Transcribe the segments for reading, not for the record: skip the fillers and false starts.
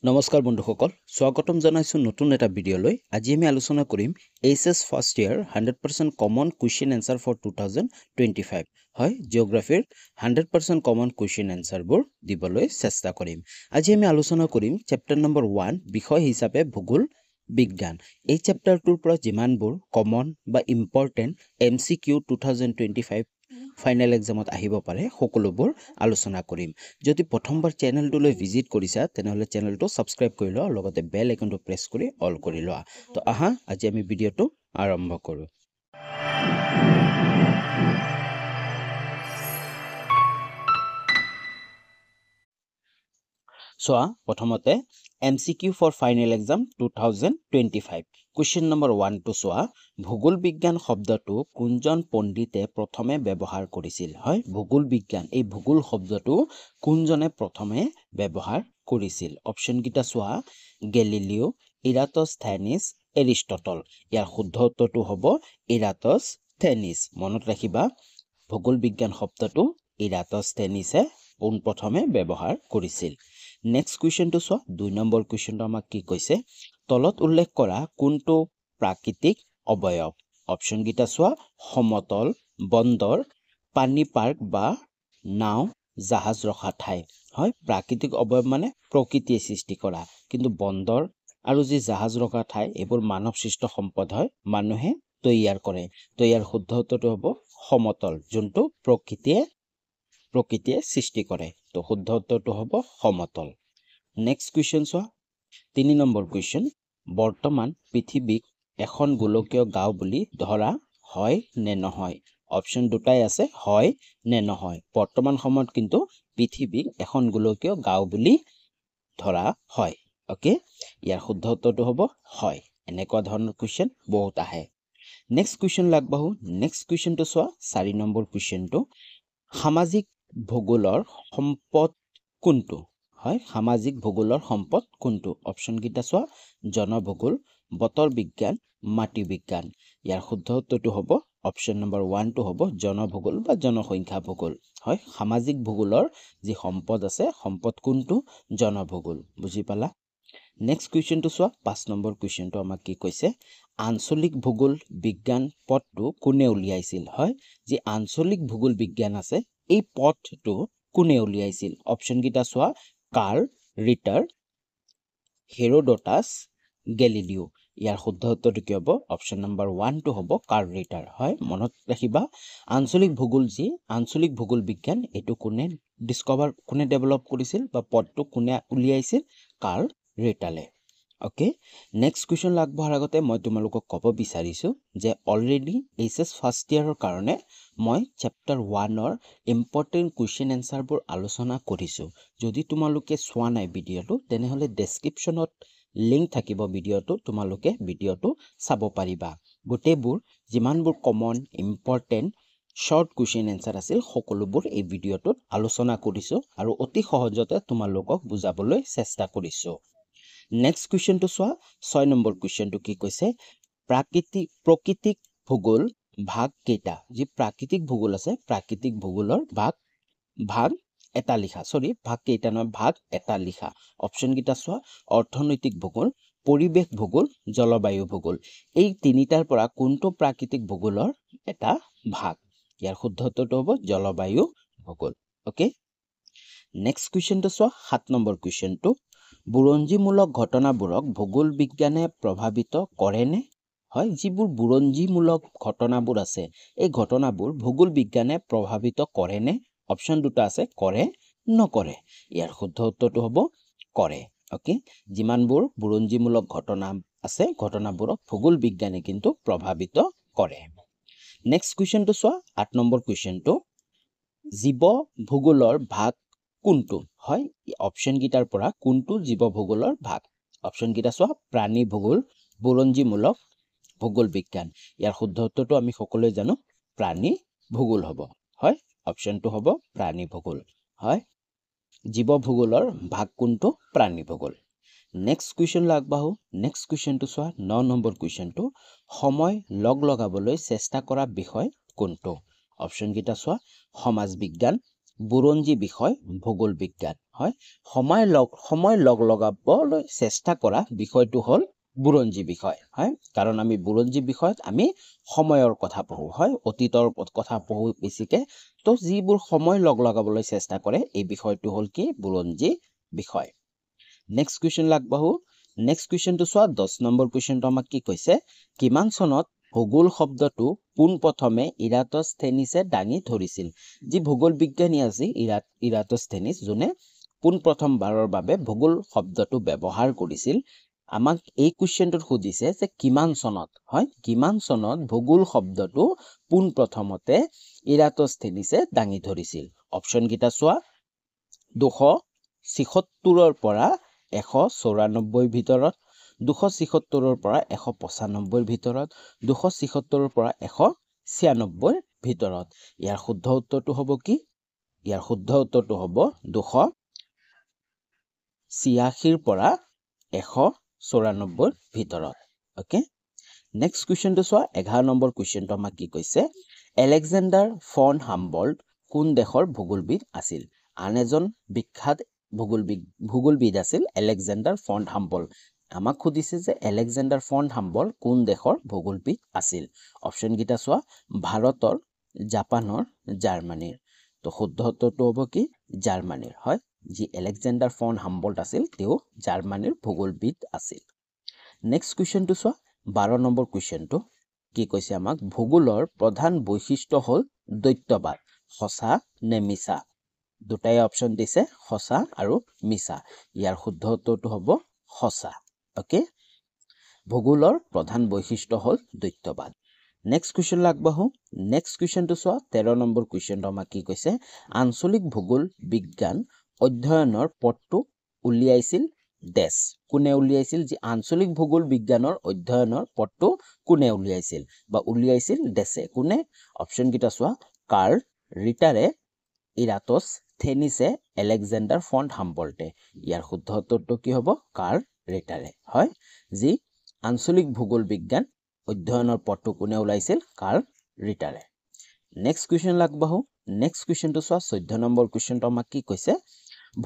নমস্কাৰ বন্ধুসকল স্বাগতম জনাইছো নতুন এটা ভিডিঅ'লৈ আজি আমি আলোচনা কৰিম HS first year 100% common question answer for 2025 হয় জিওগ্ৰাফিৰ 100% কমন কুৱেশ্যন আনসাৰবোৰ দিবলৈ চেষ্টা কৰিম আজি আমি আলোচনা কৰিম চেপ্টাৰ নম্বৰ 1 বিষয় হিচাপে ভূগোল বিজ্ঞান এই চেপ্টাৰটোৰ পৰা যিমানবোৰ কমন বা ইম্পৰ্টেন্ট এমসিকিউ 2025 ফাইনেল এক্সামত আহিব পাৰে সকলোবোৰ আলোচনা কৰিম যদি প্ৰথমবাৰ চেনেলটোলৈ ভিজিট কৰিছা তেনেহলে চেনেলটো সাবস্ক্ৰাইব কৰি লোৱা লগতে বেল আইকনটো প্ৰেছ কৰি অল কৰি লোৱা তো আহা আজি আমি ভিডিঅ'টো আৰম্ভ কৰো সোয়া প্ৰথমতে MCQ for final exam 2025 question number 1 to সোয়া ভূগোল বিজ্ঞান শব্দটো কোনজন পণ্ডিতে প্ৰথমে ব্যৱহাৰ কৰিছিল হয় ভূগোল বিজ্ঞান এই ভূগোল শব্দটো কোনজনে প্ৰথমে ব্যৱহাৰ কৰিছিল অপচন কিটা সোয়া গেলিলিও ইৰাটোস্থেনিছ এৰিষ্টটল ইয়াৰ শুদ্ধ উত্তৰটো হ'ব ইৰাটোস্থেনিছ মনত ৰাখিবা ভূগোল বিজ্ঞান শব্দটো ইৰাটোস্থেনিছে প্ৰথমে ব্যৱহাৰ কৰিছিল নেক্সট কুৱেশ্যনটো সোয়া 2 নম্বৰ কুৱেশ্যনটো আমাক কি কৈছে তলত উল্লেখ কৰা কোনটো প্ৰাকৃতিক অবয়ব অপচন কিটা সোয়া সমতল বন্দৰ পানী পাৰ্ক বা নাও জাহাজ ৰখা ঠাই হয় প্ৰাকৃতিক অবয়ব মানে প্ৰকৃতিয়ে সৃষ্টি কৰা কিন্তু বন্দৰ আৰু যি জাহাজ ৰখা ঠাই এবোৰ মানৱ সৃষ্ট সম্পদ হয় মানুহে তৈয়াৰ কৰে তো ইয়াৰ শুদ্ধ উত্তৰটো হ'ব সমতল যোনটো প্ৰকৃতিয়ে সৃষ্টি কৰে তো শুদ্ধ উত্তৰটো হ'ব সমতল নেক্সট কুৱেশ্যন সোয়া 3 নম্বৰ কুৱেশ্যন বৰ্তমান পৃথিৱীক এখন গোলকীয় গাঁও বুলি ধৰা হয় নে নহয় অপচন দুটাই আছে হয় নে নহয় বৰ্তমান সময়ত কিন্তু পৃথিৱীক এখন গোলকীয় গাঁও বুলি ধৰা হয় ওকে ইয়াৰ শুদ্ধ উত্তৰটো হ'ব হয় এনেকুৱা ধৰণৰ কুৱেশ্যন বহুত আহে নেক্সট কুৱেশ্যন লাগবাহু নেক্সট কুৱেশ্যনটো সোয়া 4 নম্বৰ কুৱেশ্যনটো সামাজিক ভূগোলৰ সম্পদ কোনটো হয় সামাজিক ভূগোলৰ সম্পদ কোনটো অপচন কিটা সোয়া জনভূগোল বতৰ বিজ্ঞান মাটি বিজ্ঞান ইয়াৰ শুদ্ধ উত্তৰটো হ'ব অপচন নম্বৰ 1 টো হ'ব জনভূগোল বা জনসংখ্যা ভূগোল হয় সামাজিক ভূগোলৰ যি সম্পদ আছে সম্পদ কোনটো জনভূগোল বুজি পালা নেক্সট কুৱেশ্যনটো সোয়া 5 নম্বৰ কুৱেশ্যনটো আমাক কি কৈছে আঞ্চলিক ভূগোল বিজ্ঞান পদটো কোনে উলিয়াইছিল হয় যি আঞ্চলিক ভূগোল বিজ্ঞান আছে এই পদটো কোনে উলিয়াইছিল অপচন কিটা সোয়া কাৰ্ল ৰিটাৰ হেৰোডোটাছ গেলিলিও ইয়াৰ শুদ্ধ উত্তৰটো কি হ'ব অপচন নম্বৰ 1 টো হ'ব কাৰ্ল ৰিটাৰ হয় মনত ৰাখিবা আঞ্চলিক ভূগোল বিজ্ঞান এটো কোনে ডেভেলপ কৰিছিল বা পদটো কোনে উলিয়াইছিল কাৰ্ল ৰিটালে ওকে নেক্সট কুৱেশ্যন লাগবহাৰ আগতে মই তোমালোকক ক'ব বিচাৰিছো যে অলৰেডি এইচএছ ফাৰ্ষ্ট ইয়াৰৰ কাৰণে মই চেপ্টাৰ 1ৰ ইম্পৰ্টেন্ট কুৱেশ্যন আনসাৰবোৰ আলোচনা কৰিছো যদি তোমালোকে চোৱা নাই ভিডিঅ'টো তেনেহলে ডেসক্ৰিপচনত লিংক থাকিব ভিডিঅ'টো তোমালোকে ভিডিঅ'টো চাব পাৰিবা গোটেইবোৰ যিমানবোৰ common important short question answer আছিল সকলোবোৰ এই ভিডিঅ'টোত আলোচনা কৰিছো আৰু অতি সহজতে তোমালোকক বুজাবলৈ চেষ্টা কৰিছো নেক্সট কুৱেশ্যনটো সোয়া 6 নম্বৰ কুৱেশ্যনটো কি কৈছে প্ৰাকৃতিক ভূগোল ভাগ কেইটা যি প্ৰাকৃতিক ভূগোল আছে প্ৰাকৃতিক ভূগোলৰ ভাগ এটা লিখা ভাগ কেইটা নহয় ভাগ এটা লিখা অপচন কিটা সোয়া অৰ্থনৈতিক ভূগোল পৰিবেশ ভূগোল জলবায়ু ভূগোল এই তিনিটাৰ পৰা কোনটো প্ৰাকৃতিক ভূগোলৰ এটা ভাগ ইয়াৰ শুদ্ধ উত্তৰটো হ'ব জলবায়ু ভূগোল ওকে নেক্সট কুৱেশ্যনটো সোয়া 7 নম্বৰ কুৱেশ্যনটো বুৰঞ্জীমূলক ঘটনাবোৰক ভূগোল বিজ্ঞানে প্ৰভাৱিত কৰেনে হয় যিবোৰ বুৰঞ্জীমূলক ঘটনাবোৰ আছে এই ঘটনাবোৰ ভূগোল বিজ্ঞানে প্ৰভাৱিত কৰেনে অপচন দুটা আছে কৰে নকৰে ইয়াৰ শুদ্ধ উত্তৰটো হ'ব কৰে ওকে যিমানবোৰ বুৰঞ্জীমূলক ঘটনা আছে ঘটনাবোৰক ভূগোল বিজ্ঞানে কিন্তু প্ৰভাৱিত কৰে নেক্সট কুৱেশ্যনটো সোয়া 8 নম্বৰ কুৱেশ্যনটো জীৱ ভূগোলৰ ভাগ কোনটো হয় অপচন কিটাৰ পৰা কোনটো জীৱ ভূগোলৰ ভাগ অপচন কিটা সোয়া প্ৰাণী ভূগোল বুৰঞ্জীমূলক ভূগোল বিজ্ঞান ইয়াৰ শুদ্ধ উত্তৰটো আমি সকলোৱে জানো প্ৰাণী ভূগোল হ'ব হয় অপচনটো হ'ব প্ৰাণী ভূগোল হয় জীৱ ভূগোলৰ ভাগ কোনটো প্ৰাণী ভূগোল নেক্সট কুৱেশ্যন লাগবাহু নেক্সট কুৱেশ্যনটো সোয়া 9 নম্বৰ কুৱেশ্যনটো সময় লগাবলৈ চেষ্টা কৰা বিষয় কোনটো অপচন কিটা সোয়া সমাজ বিজ্ঞান বুৰঞ্জী বিষয় ভূগোল বিজ্ঞান হয় সময় লগাবলৈ চেষ্টা কৰা বিষয়টো হ'ল বুৰঞ্জী বিষয় হয় কাৰণ আমি বুৰঞ্জী বিষয়ত আমি সময়ৰ কথা পঢ়ো হয় অতীতৰ কথা পঢ়ো বেছিকে তো যিবোৰ সময় লগাবলৈ চেষ্টা কৰে এই বিষয়টো হ'ল কি বুৰঞ্জী বিষয় নেক্সট কুৱেশ্যন লাগবাহু নেক্সট কুৱেশ্যনটো চোৱা 10 নম্বৰ কুৱেশ্যনটো আমাক কি কৈছে কিমান চনত ভূগোল শব্দটো পোনপ্ৰথমে ইৰাটোস্থেনিছে দাঙি ধৰিছিল যি ভূগোল বিজ্ঞানী আছিল ইৰাটোস্থেনিছ যোনে পোনপ্ৰথমবাৰৰ বাবে ভূগোল শব্দটো ব্যৱহাৰ কৰিছিল আমাক এই কুৱেশ্যনটোত সুধিছে যে কিমান চনত হয় কিমান চনত ভূগোল শব্দটো পোনপ্ৰথমতে ইৰাটোস্থেনিছে দাঙি ধৰিছিল অপচন কিটা চোৱা 276 পৰা 194 ভিতৰত 276 পৰা 195 ভিতৰত 276 পৰা 196 ভিতৰত ইয়াৰ শুদ্ধ উত্তৰটো হ'ব কি ইয়াৰ শুদ্ধ উত্তৰটো হ'ব 286 পৰা 194 ভিতৰত ওকে নেক্সট কুৱেশ্যনটো চোৱা 11 নম্বৰ কুৱেশ্যনটো আমাক কি কৈছে এলেকজেণ্ডাৰ ফন হাম্বল্ট কোন দেশৰ ভূগোলবিদ আছিল আন এজন বিখ্যাত ভূগোলবিদ আছিল এলেকজেণ্ডাৰ ফন হাম্বল্ট আমাক সুধিছে যে এলেকজেণ্ডাৰ ফন হাম্বল্ট কোন দেশৰ ভূগোলবিদ আছিল অপচন কিটা চোৱা ভাৰতৰ জাপানৰ জাৰ্মানীৰ তো শুদ্ধ উত্তৰটো হ'ব কি জাৰ্মানীৰ হয় যি এলেকজেণ্ডাৰ ফন হাম্বল্ট আছিল তেওঁ জাৰ্মানীৰ ভূগোলবিদ আছিল নেক্সট কুৱেশ্যনটো চোৱা 12 নম্বৰ কুৱেশ্যনটো কি কৈছে আমাক ভূগোলৰ প্ৰধান বৈশিষ্ট্য হ'ল দ্বৈতবাদ সঁচা নে মিছা দুটাই অপচন দিছে সঁচা আৰু মিছা ইয়াৰ শুদ্ধ উত্তৰটো হ'ব সঁচা ওকে ভূগোলৰ প্ৰধান বৈশিষ্ট্য হ'ল দ্বৈতবাদ নেক্সট কুৱেশ্যন লাগবাহু নেক্সট কুৱেশ্যনটো চোৱা 13 নম্বৰ কুৱেশ্যনটো আমাক কি কৈছে আঞ্চলিক ভূগোল বিজ্ঞান অধ্যয়নৰ পথটো উলিয়াইছিল দেশ কোনে উলিয়াইছিল যি আঞ্চলিক ভূগোল বিজ্ঞানৰ অধ্যয়নৰ পথটো কোনে উলিয়াইছিল দেশে কোনে অপচন কিটা চোৱা কাৰ্ল ৰিটাৰে ইৰাটোস্থেনিছে এলেকজেণ্ডাৰ ফন হাম্বল্টে ইয়াৰ শুদ্ধ উত্তৰটো কি হ'ব কাৰ্ল ৰিটাৰে হয় যি আঞ্চলিক ভূগোল বিজ্ঞান অধ্যয়নৰ পথটো কোনে ওলাইছিল কাৰ্ল ৰিটাৰে নেক্সট কুৱেশ্যন লাগবাহু নেক্সট কুৱেশ্যনটো চোৱা 14 নম্বৰ কুৱেশ্যনটো আমাক কি কৈছে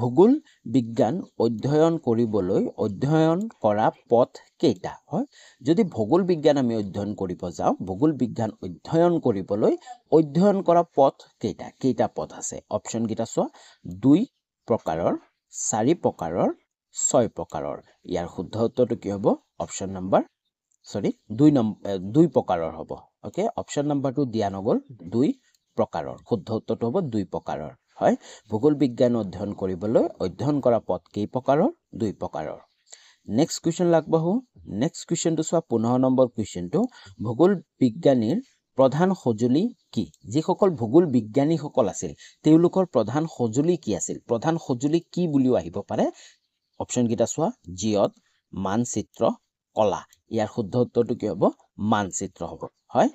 ভূগোল বিজ্ঞান অধ্যয়ন কৰিবলৈ অধ্যয়ন কৰা পথ কেইটা হয় যদি ভূগোল বিজ্ঞান আমি অধ্যয়ন কৰিব যাওঁ ভূগোল বিজ্ঞান অধ্যয়ন কৰিবলৈ অধ্যয়ন কৰা পথ কেইটা পথ আছে অপচন কিটা চোৱা 2 প্ৰকাৰৰ 4 প্ৰকাৰৰ 6 প্ৰকাৰৰ ইয়াৰ শুদ্ধ উত্তৰটো কি হ'ব অপচন নম্বৰ 2 প্ৰকাৰৰ হ'ব ওকে অপচন নম্বৰটো দিয়া নগল 2 প্ৰকাৰৰ শুদ্ধ উত্তৰটো হ'ব 2 প্ৰকাৰৰ হয় ভূগোল বিজ্ঞান অধ্যয়ন কৰিবলৈ অধ্যয়ন কৰা পথ কেই প্ৰকাৰৰ 2 প্ৰকাৰৰ নেক্সট কুৱেশ্যন লাগবাহু নেক্সট কুৱেশ্যনটো চোৱা 15 নম্বৰ কুৱেশ্যনটো ভূগোল বিজ্ঞানীৰ প্ৰধান সঁজুলি কি যিসকল ভূগোল বিজ্ঞানীসকল আছিল তেওঁলোকৰ প্ৰধান সঁজুলি কি আছিল প্ৰধান সঁজুলি কি বুলিও আহিব পাৰে অপচন কিটা চোৱা জিঅত মানচিত্ৰ কলা ইয়াৰ শুদ্ধ উত্তৰটো কি হ'ব মানচিত্ৰ হ'ব হয়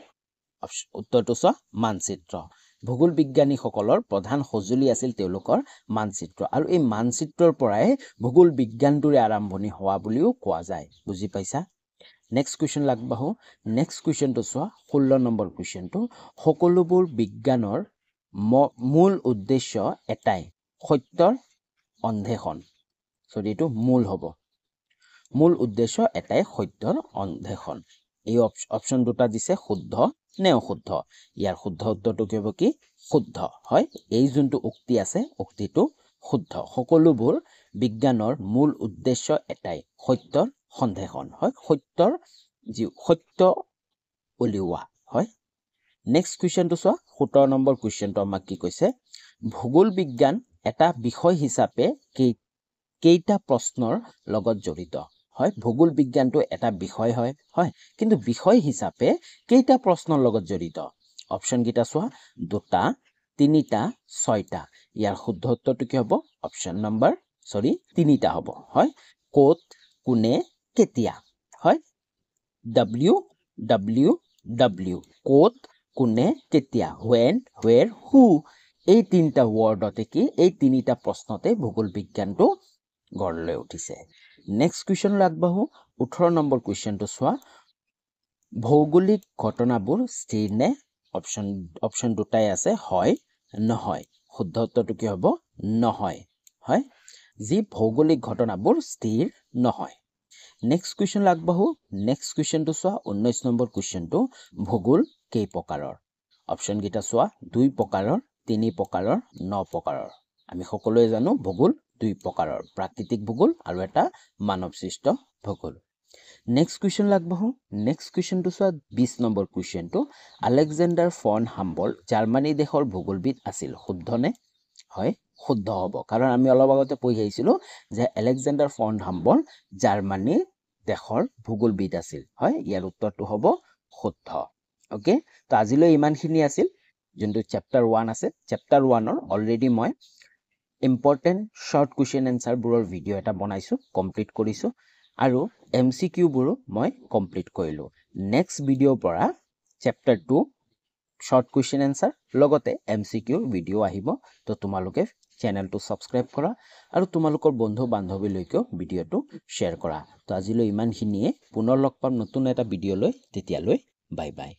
উত্তৰটো চোৱা মানচিত্ৰ ভূগোল বিজ্ঞানীসকলৰ প্ৰধান সঁজুলি আছিল তেওঁলোকৰ মানচিত্ৰ আৰু এই মানচিত্ৰৰ পৰাই ভূগোল বিজ্ঞানটোৰ আৰম্ভণি হোৱা বুলিও কোৱা যায় বুজি পাইছা নেক্সট কুৱেশ্যন লাগবাহু নেক্সট কুৱেশ্যনটো চোৱা 16 নম্বৰ কুৱেশ্যনটো সকলোবোৰ বিজ্ঞানৰ মূল উদ্দেশ্য এটাই সত্যৰ অন্বেষণ এইটো মূল হ'ব মূল উদ্দেশ্য এটাই সত্যৰ অন্বেষণ এই অপচন দুটা দিছে শুদ্ধ নে অশুদ্ধ ইয়াৰ শুদ্ধ উত্তৰটো কি হ'ব কি শুদ্ধ হয় এই যোনটো উক্তি আছে উক্তিটো শুদ্ধ সকলোবোৰ বিজ্ঞানৰ মূল উদ্দেশ্য এটাই সত্যৰ সন্ধান হয় সত্যৰ যি সত্য উলিওৱা হয় নেক্সট কুৱেশ্যনটো চোৱা 17 নম্বৰ কুৱেশ্যনটো আমাক কি কৈছে ভূগোল বিজ্ঞান এটা বিষয় হিচাপে কেইটা প্ৰশ্নৰ লগত জড়িত হয় ভূগোল বিজ্ঞানটো এটা বিষয় হয় কিন্তু বিষয় হিচাপে কেইটা প্ৰশ্নৰ লগত জড়িত অপচন কিটা চোৱা 2টা 3টা 6টা ইয়াৰ শুদ্ধ উত্তৰটো কি হ'ব অপচন নম্বৰ 3টা হ'ব হয় ক'ত কোনে কেতিয়া হয় www ক'ত কোনে কেতিয়া when where who এই তিনিটা ওয়ার্ডতে কি এই তিনিটা প্ৰশ্নতে ভূগোল বিজ্ঞানটো গঢ় লৈ উঠিছে নেক্সট কুৱেশ্যন লাগবাহু 18 নম্বৰ কুৱেশ্যনটো চোৱা ভৌগোলিক ঘটনাবোৰ স্থিৰ নে অপচন দুটাই আছে হয় নহয় শুদ্ধ উত্তৰটো কি হ'ব নহয় হয় যি ভৌগোলিক ঘটনাবোৰ স্থিৰ নহয় নেক্সট কুৱেশ্যন আগবাঢ়ো নেক্সট কুৱেশ্যনটো চোৱা 19 নম্বৰ কুৱেশ্যনটো ভূগোল কেই প্ৰকাৰৰ অপচন গিটা চোৱা 2 প্ৰকাৰৰ 3 প্ৰকাৰৰ 9 প্ৰকাৰৰ আমি সকলোৱে জানো ভূগোল 2 প্ৰকাৰৰ প্ৰাকৃতিক ভূগোল আৰু এটা মানৱসৃষ্ট ভূগোল নেক্সট কুৱেশ্যন আগবাঢ়ো নেক্সট কুৱেশ্যনটো চোৱা 20 নম্বৰ কুৱেশ্যনটো আলেকজেণ্ডাৰ ফন হাম্বল জাৰ্মানী দেশৰ ভূগোলবিদ আছিল শুদ্ধনে হয় শুদ্ধ হ'ব কাৰণ আমি অলপ আগতে পঢ়ি আহিছিলো যে আলেকজেণ্ডাৰ ফন হাম্বল জাৰ্মানী দেশৰ ভূগোলবিদ আছিল হয় ইয়াৰ উত্তৰটো হ'ব শুদ্ধ ওকে তো আজিলৈ ইমানখিনি আছিল যোনটো চেপ্টাৰ 1 আছে চেপ্টাৰ 1 ৰ অলৰেডি মই ইম্পৰ্টেন্ট শৰ্ট কুৱেশ্যন এনসাৰ বোৰৰ ভিডিও এটা বনাইছো কমপ্লিট কৰিছো আৰু এমসিকিউ বোৰো মই কমপ্লিট কৰিলো নেক্সট ভিডিওৰ পৰা চেপ্টাৰ 2 শৰ্ট কুৱেশ্যন এনসাৰ লগতে এমসিকিউৰ ভিডিও আহিব তো তোমালোকে চেনেলটো সাবস্ক্ৰাইব কৰা আৰু তোমালোকৰ বন্ধু বান্ধৱীলৈকেও ভিডিওটো শ্বেয়াৰ কৰা তো আজিলৈ ইমানখিনিয়ে পুনৰ লগ পাম নতুন এটা ভিডিও লৈ তেতিয়ালৈ বাই বাই